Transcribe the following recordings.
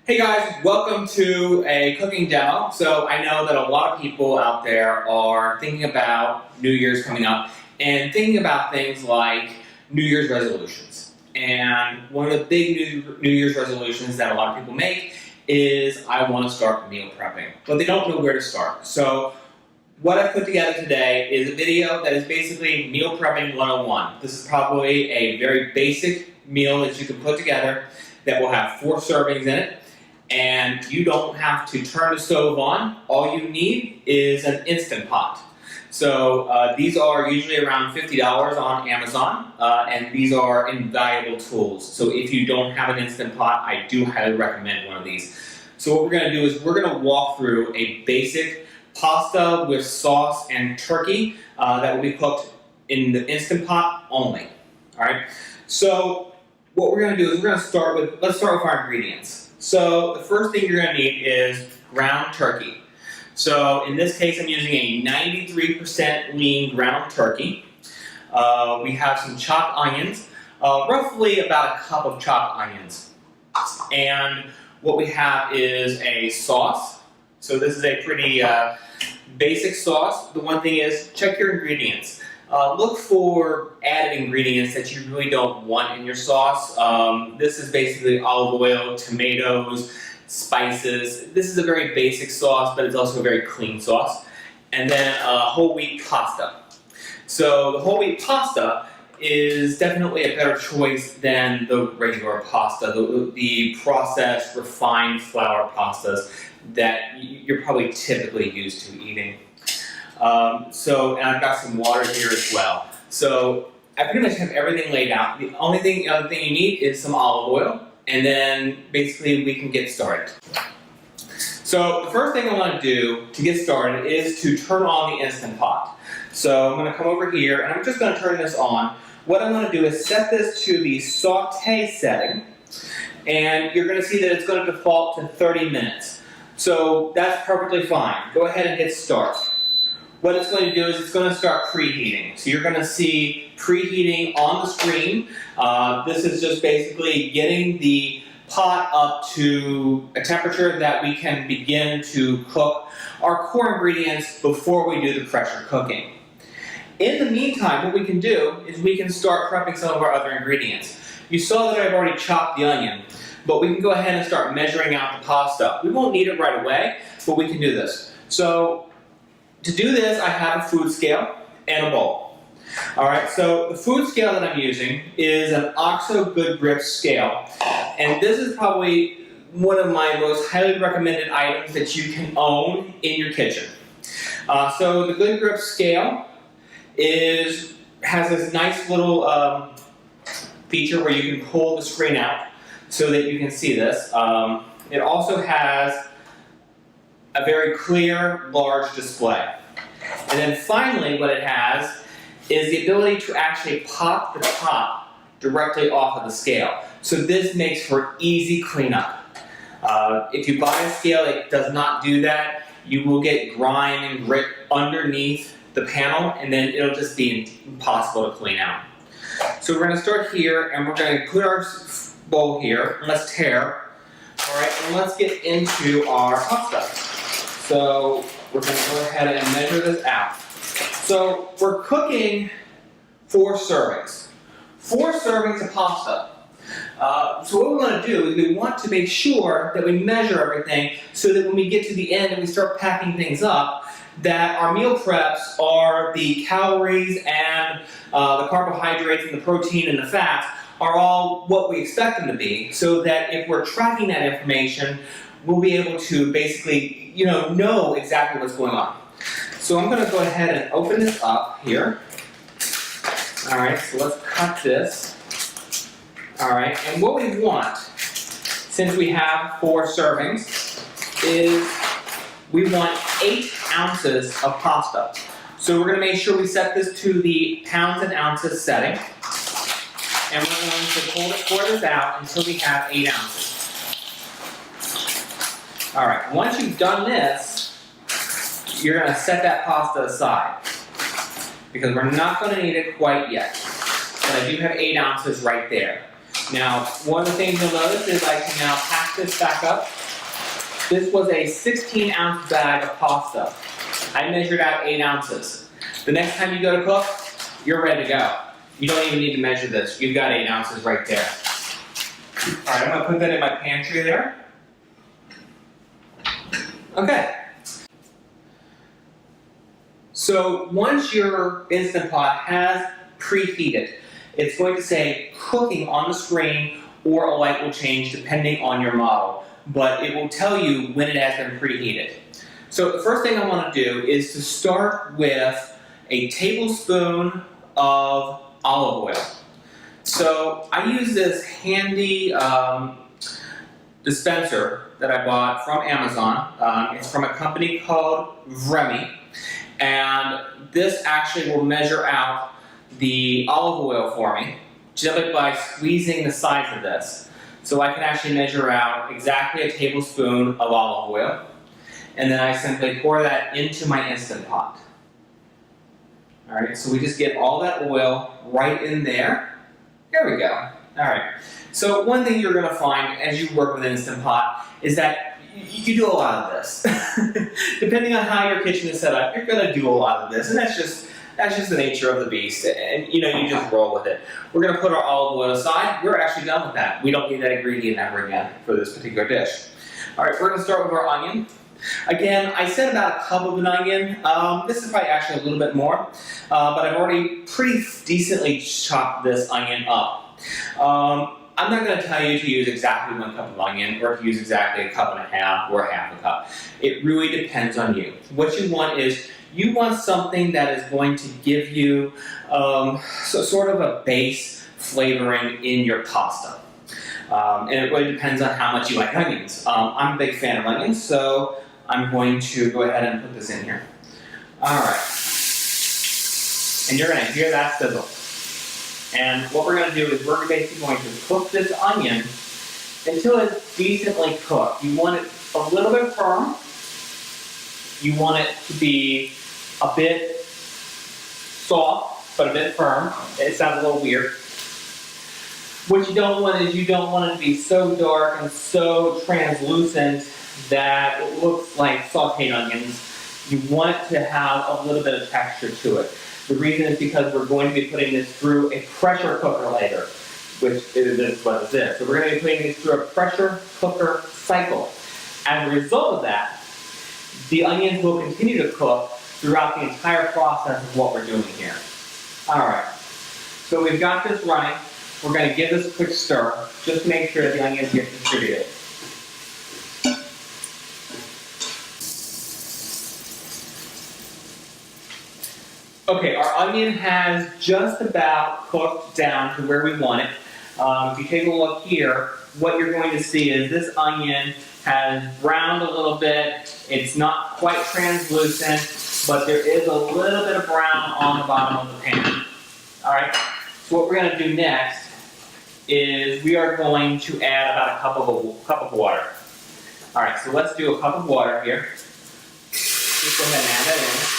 Hey guys, welcome to a cooking demo. So I know that a lot of people out there are thinking about New Year's coming up and thinking about things like New Year's resolutions. And one of the big New Year's resolutions that a lot of people make is I want to start meal prepping, but they don't know where to start. So what I've put together today is a video that is basically meal prepping 101. This is probably a very basic meal that you can put together that will have 4 servings in it. And you don't have to turn the stove on. All you need is an Instant Pot. So these are usually around $50 on Amazon, and these are invaluable tools. So if you don't have an Instant Pot, I do highly recommend one of these. So what we're going to do is we're going to walk through a basic pasta with sauce and turkey that will be cooked in the Instant Pot only. All right. So what we're going to do is let's start with our ingredients. So the first thing you're going to need is ground turkey. So in this case, I'm using a 93% lean ground turkey. We have some chopped onions, roughly about a cup of chopped onions. And what we have is a sauce. So this is a pretty basic sauce. The one thing is, check your ingredients. Look for added ingredients that you really don't want in your sauce. This is basically olive oil, tomatoes, spices. This is a very basic sauce, but it's also a very clean sauce. And then whole wheat pasta. So the whole wheat pasta is definitely a better choice than the regular pasta, the processed, refined flour pastas that you're probably typically used to eating. And I've got some water here as well. So I pretty much have everything laid out. The other thing you need is some olive oil, and then basically we can get started. So the first thing I want to do to get started is to turn on the Instant Pot. So I'm going to come over here, and I'm just going to turn this on. What I'm going to do is set this to the saute setting, and you're going to see that it's going to default to 30 minutes. So that's perfectly fine. Go ahead and hit start. What it's going to do is it's going to start preheating. So you're going to see preheating on the screen. This is just basically getting the pot up to a temperature that we can begin to cook our core ingredients before we do the pressure cooking. In the meantime, what we can do is we can start prepping some of our other ingredients. You saw that I've already chopped the onion, but we can go ahead and start measuring out the pasta. We won't need it right away, but we can do this. So to do this, I have a food scale and a bowl. All right, so the food scale that I'm using is an OXO Good Grip scale, and this is probably one of my most highly recommended items that you can own in your kitchen. So the Good Grip scale has this nice little feature where you can pull the screen out so that you can see this. It also has a very clear, large display. And then finally, what it has is the ability to actually pop the top directly off of the scale. So this makes for easy cleanup. If you buy a scale that does not do that, you will get grime and grit underneath the panel, and then it'll just be impossible to clean out. So we're going to start here, and we're going to put our bowl here, and let's tare. All right, and let's get into our pasta. So we're going to go ahead and measure this out. So we're cooking 4 servings. 4 servings of pasta. So what we want to do is we want to make sure that we measure everything so that when we get to the end and we start packing things up, that our meal preps are the calories and the carbohydrates and the protein and the fats are all what we expect them to be, so that if we're tracking that information, we'll be able to basically know exactly what's going on. So I'm going to go ahead and open this up here. All right, so let's cut this. All right, and what we want, since we have 4 servings, is we want 8 ounces of pasta. So we're going to make sure we set this to the pounds and ounces setting. And we're going to pour this out until we have 8 ounces. All right, once you've done this, you're going to set that pasta aside because we're not going to need it quite yet. But I do have 8 ounces right there. Now, one of the things you'll notice is I can now pack this back up. This was a 16-ounce bag of pasta. I measured out 8 ounces. The next time you go to cook, you're ready to go. You don't even need to measure this. You've got 8 ounces right there. All right, I'm gonna put that in my pantry there. Okay. So once your Instant Pot has preheated, it's going to say cooking on the screen, or a light will change depending on your model, but it will tell you when it has been preheated. So the first thing I want to do is to start with a tablespoon of olive oil. So I use this handy dispenser that I bought from Amazon. It's from a company called Vremi, and this actually will measure out the olive oil for me just by squeezing the sides of this. So I can actually measure out exactly a tablespoon of olive oil, and then I simply pour that into my Instant Pot. All right, so we just get all that oil right in there. There we go. All right. So one thing you're going to find as you work with Instant Pot is that you do a lot of this. Depending on how your kitchen is set up, you're going to do a lot of this, and that's just the nature of the beast, and you just roll with it. We're going to put our olive oil aside. We're actually done with that. We don't need that ingredient ever again for this particular dish. All right, we're going to start with our onion. Again, I said about a cup of an onion. This is probably actually a little bit more, but I've already pretty decently chopped this onion up. I'm not going to tell you to use exactly 1 cup of onion, or to use exactly a cup and a half or half a cup. It really depends on you. What you want is, you want something that is going to give you sort of a base flavoring in your pasta. And it really depends on how much you like onions. I'm a big fan of onions, so I'm going to go ahead and put this in here. All right. And you're going to hear that sizzle. And what we're going to do is we're basically going to cook this onion until it's decently cooked. You want it a little bit firm. You want it to be a bit soft, but a bit firm. It sounds a little weird. What you don't want is, you don't want it to be so dark and so translucent that it looks like sauteed onions. You want it to have a little bit of texture to it. The reason is because we're going to be putting this through a pressure cooker later, which is what this is. So we're going to be putting this through a pressure cooker cycle. As a result of that, the onions will continue to cook throughout the entire process of what we're doing here. All right, so we've got this running. We're going to give this a quick stir, just to make sure that the onions get distributed. Okay, our onion has just about cooked down to where we want it. If you take a look here, what you're going to see is this onion has browned a little bit. It's not quite translucent, but there is a little bit of brown on the bottom of the pan. All right, so what we're going to do next is we are going to add about a cup of water. All right, so let's do a cup of water here. Just go ahead and add that in.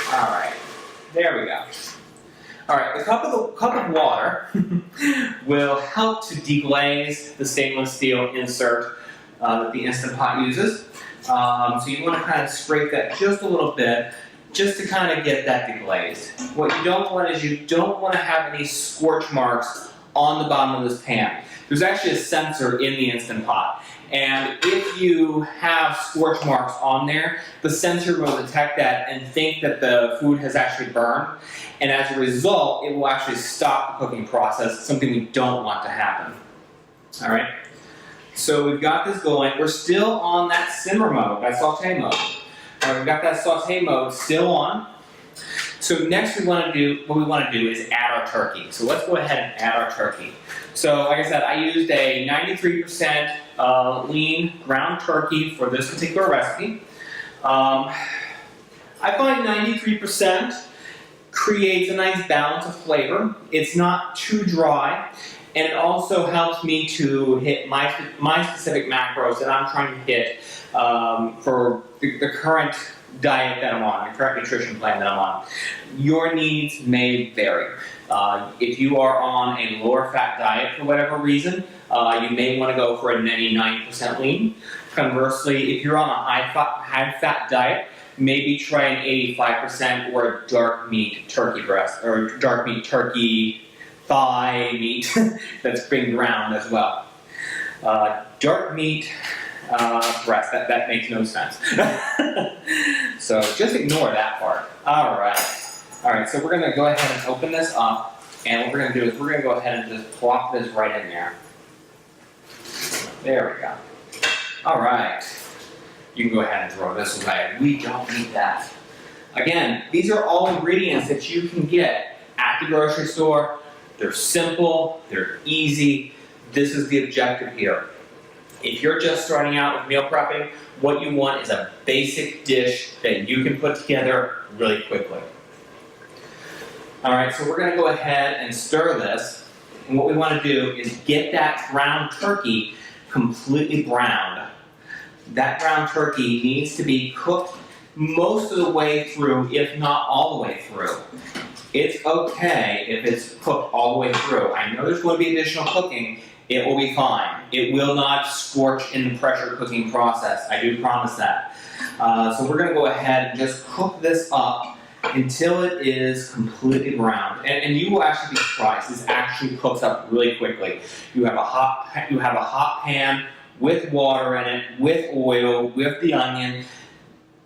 All right, there we go. All right, the cup of water will help to deglaze the stainless steel insert that the Instant Pot uses. So you want to kind of scrape that just a little bit, just to kind of get that deglazed. What you don't want is, you don't want to have any scorch marks on the bottom of this pan. There's actually a sensor in the Instant Pot, and if you have scorch marks on there, the sensor will detect that and think that the food has actually burned, and as a result, it will actually stop the cooking process, something we don't want to happen. All right, so we've got this going. We're still on that simmer mode, that saute mode. All right, we've got that saute mode still on. So next what we want to do is add our turkey. So let's go ahead and add our turkey. So like I said, I used a 93% lean ground turkey for this particular recipe. I find 93% creates a nice balance of flavor. It's not too dry, and it also helps me to hit my specific macros that I'm trying to hit for the current diet that I'm on, the current nutrition plan that I'm on. Your needs may vary. If you are on a lower fat diet for whatever reason, You may want to go for a 99% lean. Conversely, if you're on a high-fat diet, maybe try an 85% or a dark meat turkey breast, or dark meat turkey thigh meat that's been ground as well. Dark meat breast, that makes no sense. So just ignore that part. Alright, so we're going to go ahead and open this up, and what we're going to do is we're going to go ahead and just plop this right in there. There we go. Alright, you can go ahead and throw this away. We don't need that. Again, these are all ingredients that you can get at the grocery store. They're simple, they're easy. This is the objective here. If you're just starting out with meal prepping, what you want is a basic dish that you can put together really quickly. Alright, so we're going to go ahead and stir this. And what we want to do is get that ground turkey completely browned. That ground turkey needs to be cooked most of the way through, if not all the way through. It's okay if it's cooked all the way through. I know there's going to be additional cooking. It will be fine. It will not scorch in the pressure cooking process. I do promise that. So we're going to go ahead and just cook this up until it is completely browned. And you will actually be surprised. This actually cooks up really quickly. You have a hot pan with water in it, with oil, with the onion.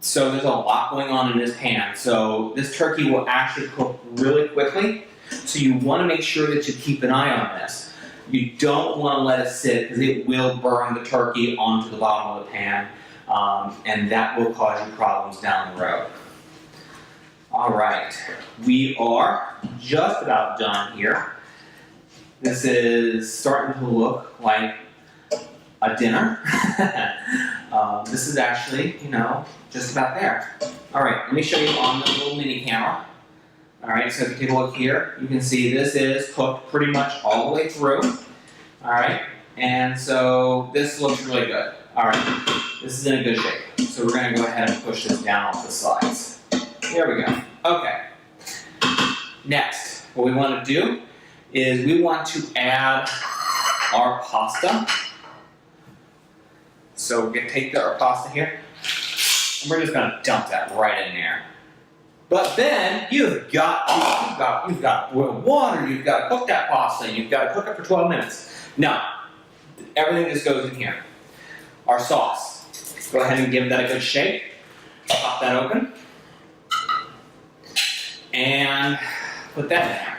So there's a lot going on in this pan. So this turkey will actually cook really quickly. So you want to make sure that you keep an eye on this. You don't want to let it sit because it will burn the turkey onto the bottom of the pan. And that will cause you problems down the road. Alright, we are just about done here. This is starting to look like a dinner. This is actually, just about there. Alright, let me show you on the little mini camera. Alright, so if you take a look here, you can see this is cooked pretty much all the way through. Alright, and so this looks really good. Alright, this is in a good shape. So we're going to go ahead and push this down off the sides. There we go. Okay. Next, what we want to do is we want to add our pasta. So we're going to take our pasta here, and we're just going to dump that right in there. But then you've got to boil water, you've got to cook that pasta, you've got to cook it for 12 minutes. No, everything just goes in here. Our sauce. Go ahead and give that a good shake. Pop that open. And put that in there.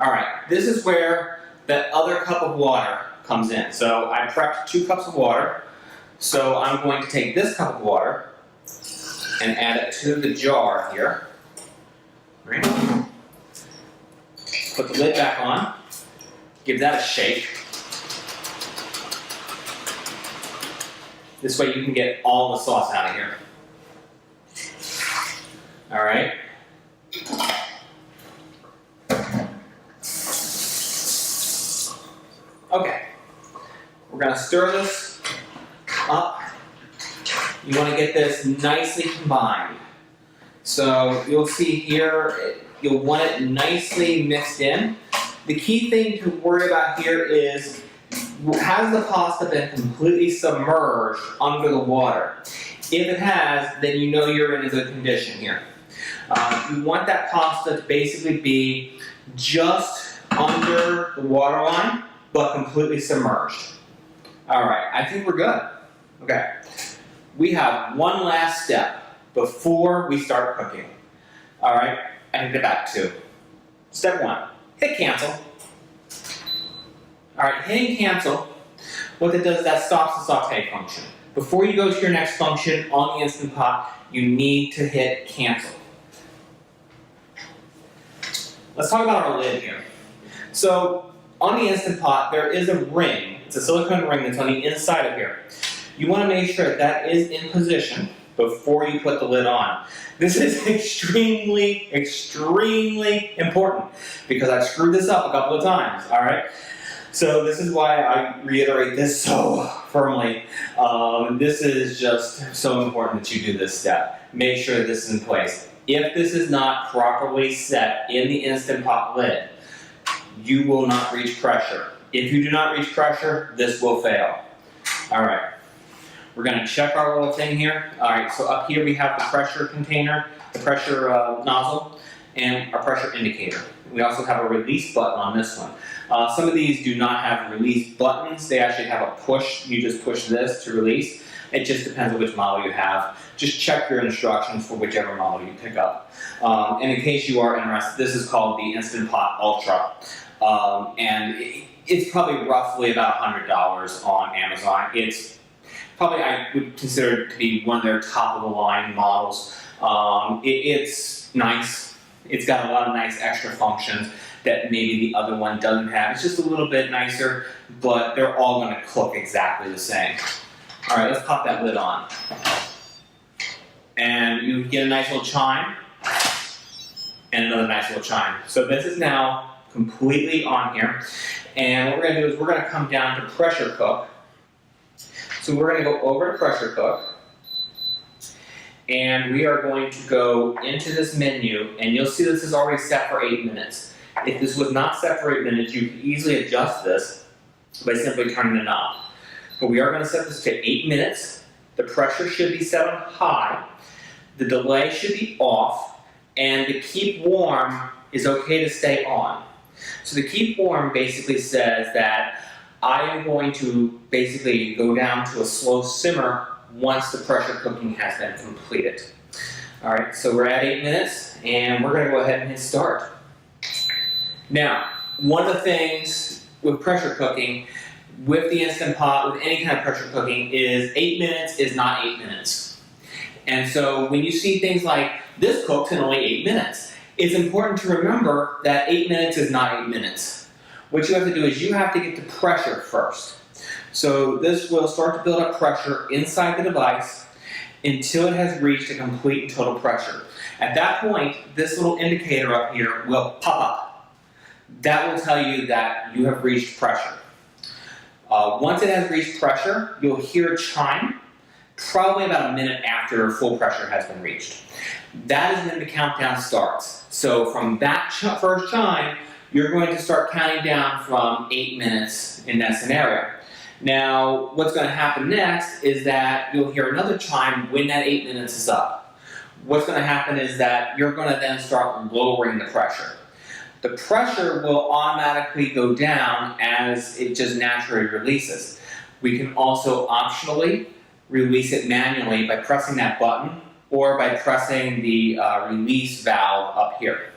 Alright, this is where that other cup of water comes in. So I prepped 2 cups of water. So I'm going to take this cup of water and add it to the jar here. Right. Put the lid back on. Give that a shake. This way you can get all the sauce out of here. Alright. Okay. We're going to stir this up. You want to get this nicely combined. So you'll see here, you'll want it nicely mixed in. The key thing to worry about here is, has the pasta been completely submerged under the water? If it has, then you know you're in a good condition here. You want that pasta to basically be just under the water line, but completely submerged. Alright, I think we're good. Okay. We have one last step before we start cooking. Alright, I can get back to. Step 1, hit cancel. Alright, hitting cancel, what that does is that stops the saute function. Before you go to your next function on the Instant Pot, you need to hit cancel. Let's talk about our lid here. So, on the Instant Pot, there is a ring. It's a silicone ring that's on the inside of here. You want to make sure that is in position before you put the lid on. This is extremely, extremely important because I've screwed this up a couple of times, alright? So this is why I reiterate this so firmly. This is just so important that you do this step. Make sure this is in place. If this is not properly set in the Instant Pot lid, you will not reach pressure. If you do not reach pressure, this will fail. All right, we're gonna check our little thing here. All right, so up here we have the pressure container, the pressure nozzle, and our pressure indicator. We also have a release button on this one. Some of these do not have release buttons. They actually have a push. You just push this to release. It just depends on which model you have. Just check your instructions for whichever model you pick up. And in case you are interested, this is called the Instant Pot Ultra. And it's probably roughly about $100 on Amazon. It's probably, I would consider it to be one of their top of the line models. It's nice. It's got a lot of nice extra functions that maybe the other one doesn't have. It's just a little bit nicer, but they're all going to cook exactly the same. All right, let's pop that lid on. And you get a nice little chime, and another nice little chime. So this is now completely on here. And what we're gonna do is we're gonna come down to pressure cook. So we're gonna go over to pressure cook. And we are going to go into this menu, and you'll see this is already set for 8 minutes. If this was not set for 8 minutes, you can easily adjust this by simply turning the knob. But we are going to set this to 8 minutes. The pressure should be set on high. The delay should be off. And the keep warm is okay to stay on. So the keep warm basically says that I am going to basically go down to a slow simmer once the pressure cooking has been completed. All right, so we're at 8 minutes, and we're going to go ahead and hit start. Now, one of the things with pressure cooking, with the Instant Pot, with any kind of pressure cooking, is 8 minutes is not 8 minutes. And so when you see things like, this cooks in only 8 minutes, it's important to remember that 8 minutes is not 8 minutes. What you have to do is you have to get to pressure first. So this will start to build up pressure inside the device until it has reached a complete and total pressure. At that point, this little indicator up here will pop up. That will tell you that you have reached pressure. Once it has reached pressure, you'll hear a chime, probably about a minute after full pressure has been reached. That is when the countdown starts. So from that first chime, you're going to start counting down from 8 minutes in that scenario. Now, what's going to happen next is that you'll hear another chime when that 8 minutes is up. What's going to happen is that you're going to then start lowering the pressure. The pressure will automatically go down as it just naturally releases. We can also optionally release it manually by pressing that button or by pressing the release valve up here.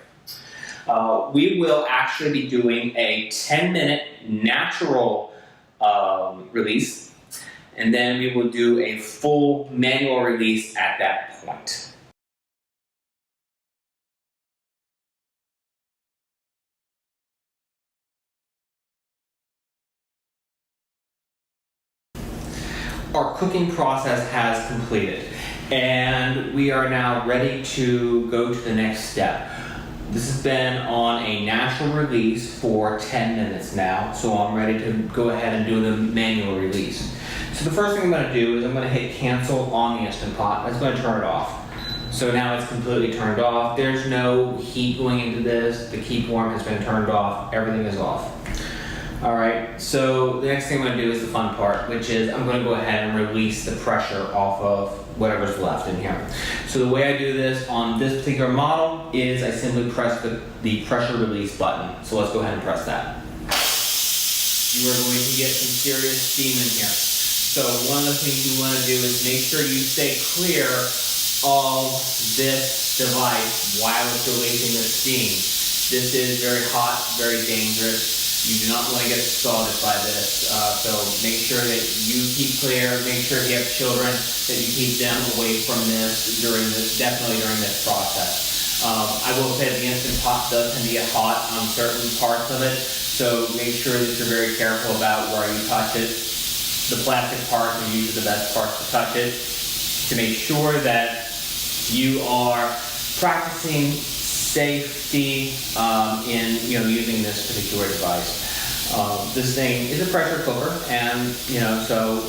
We will actually be doing a 10-minute natural release, and then we will do a full manual release at that point. Our cooking process has completed, and we are now ready to go to the next step. This has been on a natural release for 10 minutes now, so I'm ready to go ahead and do the manual release. So the first thing I'm going to do is I'm going to hit cancel on the Instant Pot. That's going to turn it off. So now it's completely turned off. There's no heat going into this. The keep warm has been turned off. Everything is off. All right, so the next thing I'm going to do is the fun part, which is I'm going to go ahead and release the pressure off of whatever's left in here. So the way I do this on this particular model is I simply press the pressure release button. So let's go ahead and press that. You are going to get some serious steam in here. So one of the things you want to do is make sure you stay clear of this device while it's releasing the steam. This is very hot, very dangerous. You do not want to get scalded by this, so make sure that you keep clear. Make sure if you have children that you keep them away from this definitely during this process. I will say that the Instant Pot does tend to get hot on certain parts of it, so make sure that you're very careful about where you touch it. The plastic parts are usually the best parts to touch it, to make sure that you are practicing safety in using this particular device. This thing is a pressure cooker, and so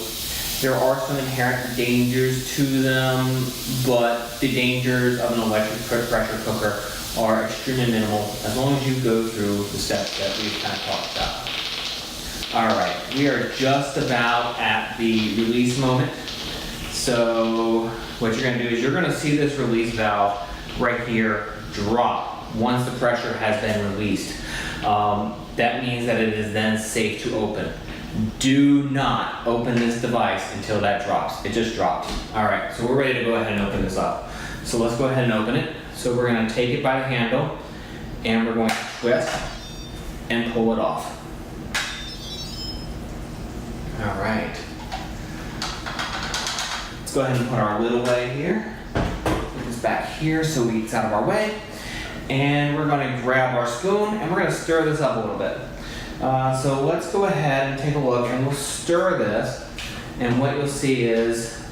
there are some inherent dangers to them, but the dangers of an electric pressure cooker are extremely minimal as long as you go through the steps that we've kind of talked about. All right, we are just about at the release moment. So what you're gonna do is you're gonna see this release valve right here drop once the pressure has been released. That means that it is then safe to open. Do not open this device until that drops. It just dropped. All right, so we're ready to go ahead and open this up. So let's go ahead and open it. So we're gonna take it by the handle and we're going to twist and pull it off. All right. Let's go ahead and put our lid away here. Put this back here so it's out of our way. And we're going to grab our spoon and we're going to stir this up a little bit. So let's go ahead and take a look and we'll stir this. And what you'll see is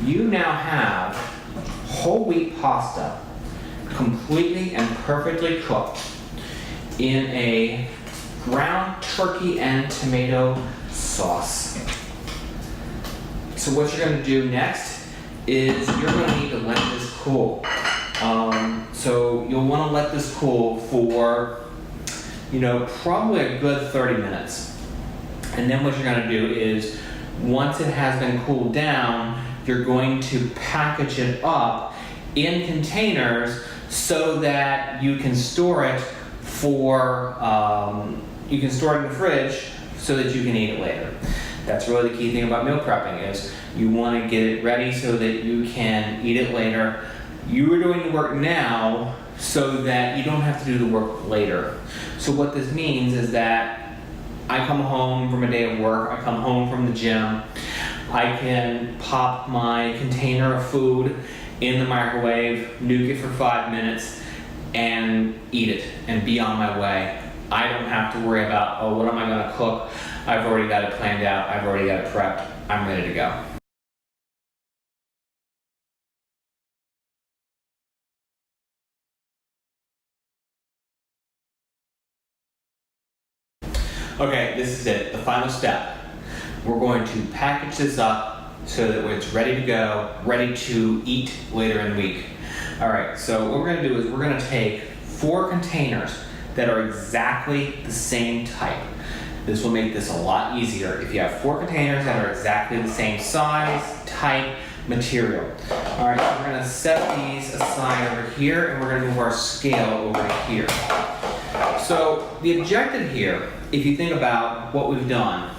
you now have whole wheat pasta completely and perfectly cooked in a ground turkey and tomato sauce. So what you're going to do next is you're going to need to let this cool. So you'll want to let this cool for, probably a good 30 minutes. And then what you're going to do is, once it has been cooled down, you're going to package it up in containers so that you can store it you can store it in the fridge so that you can eat it later. That's really the key thing about meal prepping is you want to get it ready so that you can eat it later. You are doing the work now so that you don't have to do the work later. So what this means is that I come home from a day of work, I come home from the gym, I can pop my container of food in the microwave, nuke it for 5 minutes, and eat it and be on my way. I don't have to worry about, what am I going to cook? I've already got it planned out, I've already got it prepped, I'm ready to go. Okay, this is it, the final step. We're going to package this up so that it's ready to go, ready to eat later in the week. All right, so what we're gonna do is we're gonna take 4 containers that are exactly the same type. This will make this a lot easier if you have 4 containers that are exactly the same size, type, material. All right, so we're gonna set these aside over here and we're gonna move our scale over here. So the objective here, if you think about what we've done,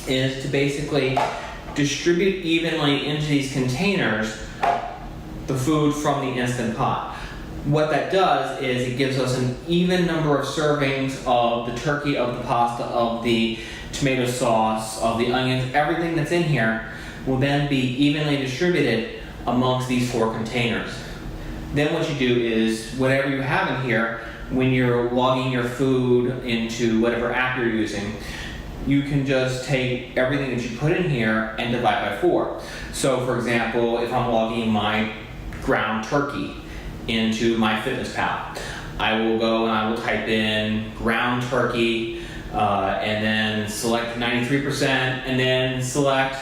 is to basically distribute evenly into these containers the food from the Instant Pot. What that does is it gives us an even number of servings of the turkey, of the pasta, of the tomato sauce, of the onions. Everything that's in here will then be evenly distributed amongst these 4 containers. Then what you do is whatever you have in here, when you're logging your food into whatever app you're using, you can just take everything that you put in here and divide by 4. So for example, if I'm logging my ground turkey into MyFitnessPal, I will go and I will type in ground turkey and then select 93% and then select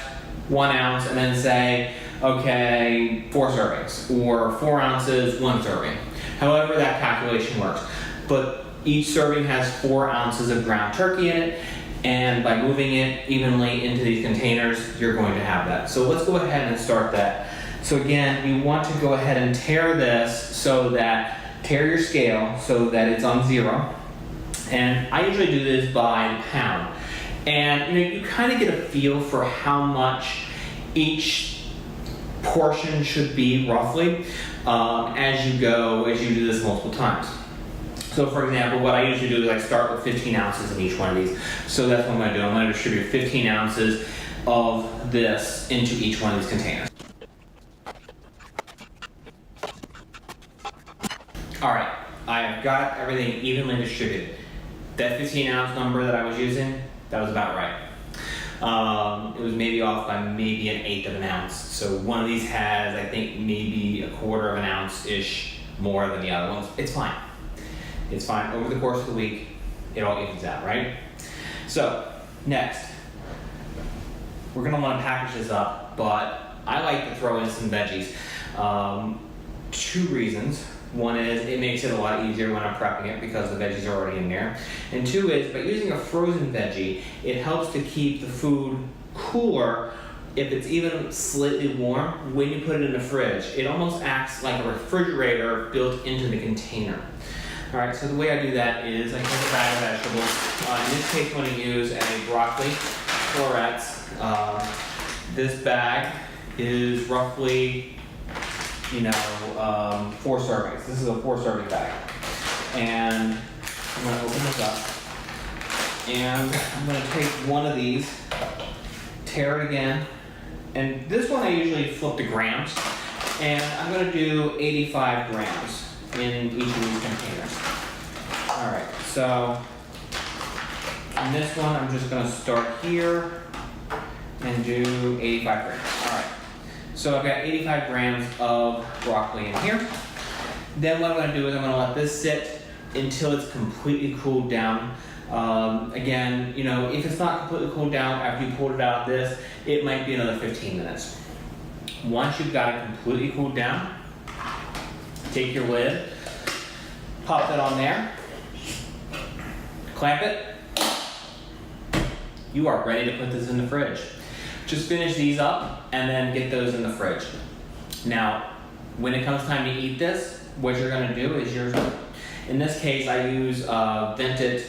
1 ounce and then say, okay, 4 servings or 4 ounces, 1 serving. However that calculation works. But each serving has 4 ounces of ground turkey in it, and by moving it evenly into these containers, you're going to have that. So let's go ahead and start that. So again, we want to go ahead and tear your scale so that it's on 0. And I usually do this by the pound. And you kind of get a feel for how much each portion should be roughly as you do this multiple times. So for example, what I usually do is I start with 15 ounces in each one of these. So that's what I'm going to do. I'm going to distribute 15 ounces of this into each one of these containers. All right, I've got everything evenly distributed. That 15 ounce number that I was using, that was about right. It was maybe off by maybe 1/8 of an ounce. So one of these has, I think, maybe 1/4 of an ounce-ish more than the other ones. It's fine. It's fine. Over the course of the week, it all evens out, right? So, next, we're gonna wanna package this up, but I like to throw in some veggies. 2 reasons. One is it makes it a lot easier when I'm prepping it because the veggies are already in there. And 2 is by using a frozen veggie, it helps to keep the food cooler if it's even slightly warm when you put it in the fridge. It almost acts like a refrigerator built into the container. All right, so the way I do that is I take a bag of vegetables. In this case, I'm going to use a broccoli florets. This bag is roughly, 4 servings. This is a 4 serving bag. And I'm going to open this up. And I'm going to take one of these, tear it again. And this one I usually flip to grams. And I'm going to do 85 grams in each of these containers. All right, so in this one, I'm just going to start here and do 85 grams. All right, so I've got 85 grams of broccoli in here. Then what I'm going to do is I'm going to let this sit until it's completely cooled down. Again, if it's not completely cooled down after you pulled it out of this, it might be another 15 minutes. Once you've got it completely cooled down, take your lid, pop that on there, clamp it. You are ready to put this in the fridge. Just finish these up and then get those in the fridge. Now, when it comes time to eat this, what you're gonna do is in this case, I use vented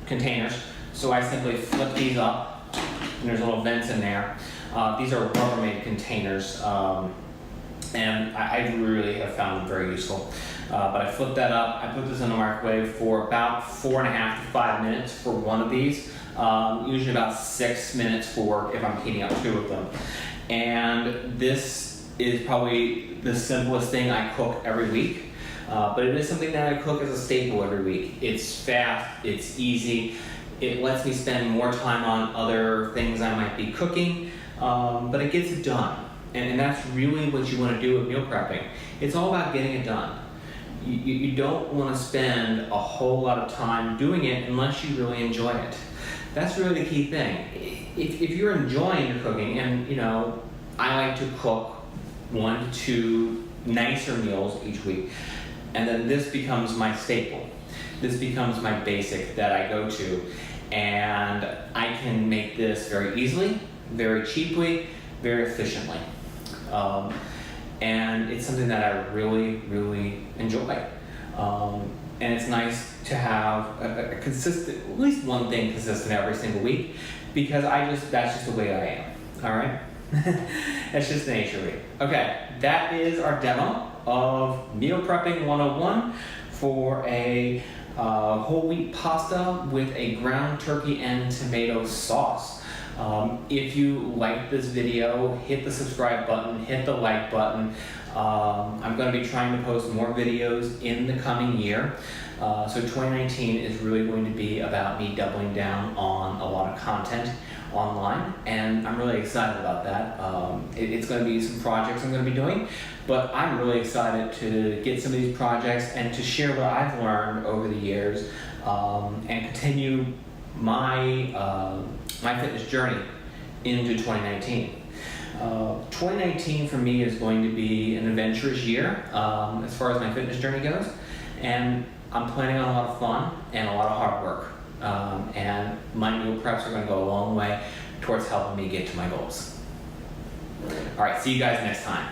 containers. So I simply flip these up and there's little vents in there. These are Rubbermaid containers. And I really have found them very useful. But I flip that up, I put this in the microwave for about 4.5 to 5 minutes for one of these. Usually about 6 minutes for if I'm heating up 2 of them. And this is probably the simplest thing I cook every week. But it is something that I cook as a staple every week. It's fast, it's easy, it lets me spend more time on other things I might be cooking, but it gets it done. And that's really what you want to do with meal prepping. It's all about getting it done. You don't want to spend a whole lot of time doing it unless you really enjoy it. That's really the key thing. If you're enjoying your cooking, and I like to cook 1 to 2 nicer meals each week, and then this becomes my staple. This becomes my basic that I go to, and I can make this very easily, very cheaply, very efficiently. And it's something that I really, really enjoy. And it's nice to have a consistent, at least one thing consistent every single week, because that's just the way I am, all right? That's just the nature of it. Okay, that is our demo of Meal Prepping 101 for a whole wheat pasta with a ground turkey and tomato sauce. If you like this video, hit the subscribe button, hit the like button. I'm going to be trying to post more videos in the coming year. So 2019 is really going to be about me doubling down on a lot of content online, and I'm really excited about that. It's going to be some projects I'm going to be doing, but I'm really excited to get some of these projects and to share what I've learned over the years, and continue my my fitness journey into 2019. 2019 for me is going to be an adventurous year as far as my fitness journey goes, and I'm planning on a lot of fun and a lot of hard work. And my meal preps are going to go a long way towards helping me get to my goals. All right, see you guys next time.